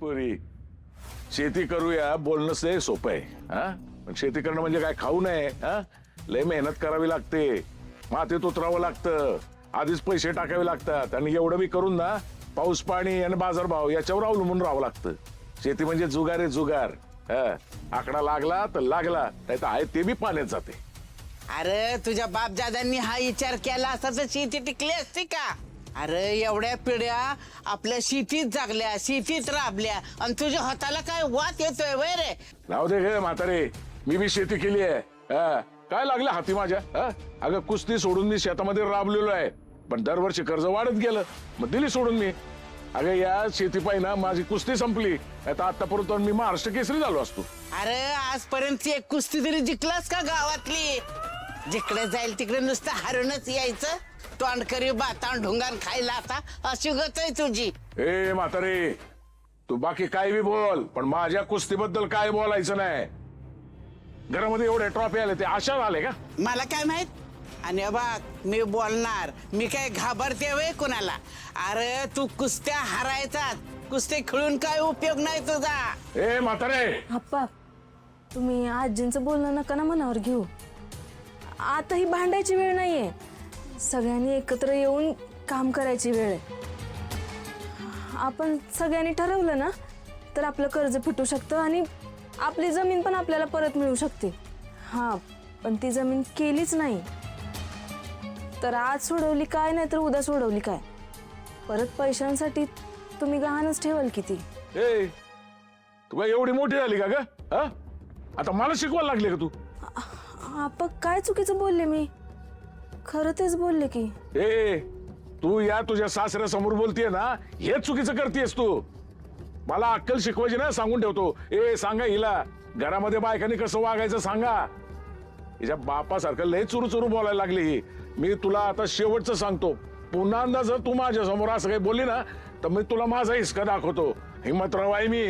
पुरी शेती करूया बोलणं सोपं आहे हा, पण शेती करणं म्हणजे काय खाऊ नये हा, लय मेहनत करावी लागते, मातीत उतरावं लागतं, आधीच पैसे टाकावे लागतात आणि एवढं बी करून ना पाऊस पाणी आणि बाजारभाव याच्यावर अवलंबून राहावं लागतं. शेती म्हणजे जुगार आहे जुगार. आकडा लागला तर लागला, नाही तर आहे ते बी पाण्यात जाते. अरे तुझ्या बापदादांनी हा विचार केला असता तर शेती टिकली असती का? अरे एवढ्या पिढ्या आपल्या शेतीत जागल्या, शेतीत राबल्या आणि तुझ्या हाताला काय वात येतोय वय रे? राहू दे गे म्हातारे, मी बी शेती केली आहे. काय लागलं हाती माझ्या? अगं कुस्ती सोडून मी शेतामध्ये राबलेलो आहे, पण दरवर्षी कर्ज वाढत गेलं, मग दिली सोडून मी. अगं या शेतीपायी ना माझी कुस्ती संपली, आता आतापर्यंत मी महाराष्ट्र केसरी झालो असतो. अरे आजपर्यंत एक कुस्ती तरी जिंकलास का गावातली? जिकडे जाईल तिकडे नुसतं हारूनच यायचं, तोंडकरी बातान ढुंगान खायला आता अशी गत आहे तुझी. ए म्हातारे, तू बाकी काय बी बोल, पण माझ्या कुस्तीबद्दल काय बोलायचं नाही. घरामध्ये एवढे ट्रॉफी आले ते आशा आले का? मला काय माहित? आणि बघ मी बोलणार, मी काय घाबरते वय कुणाला? अरे तू कुस्त्या हारायचा, कुस्ती खेळून काय उपयोग नाही तुझा. ए म्हातारे, अप्पा तुम्ही आजींचं बोलणं नका ना मनावर घेऊ. आता ही भांडायची वेळ नाहीये, सगळ्यांनी एकत्र येऊन काम करायची वेळ आहे. आपण सगळ्यांनी ठरवलं ना तर आपलं कर्ज फिटू शकतं आणि आपली जमीन पण आपल्याला परत मिळू शकते. हां, पण ती जमीन केलीच नाही तर आज सोडवली काय, नाही तर उद्या सोडवली काय, परत पैशांसाठी तुम्ही गहाणच ठेवाल किती? ए तू काय एवढी मोठी झाली का ग? आता मला शिकवायला लागले का तू? आपण काय चुकीचं बोलले मी? खरं तेच बोलले की. ए तू या तुझ्या सासऱ्यासमोर बोलतीये ना, हे चुकीचं करतेस तू. मला अक्कल शिकवायची ना, सांगून ठेवतो. ए सांगा हिला घरामध्ये बायकांनी कसं वागायचं सांगा. हिच्या बापासारखं लय चुरू चुरू बोलायला लागली ही. मी तुला आता शेवटचं सांगतो, पुन्हा जर तू माझ्या समोर असं काही बोलली ना तर मी तुला माझा हिसका दाखवतो. हिम्मतराव आहे मी.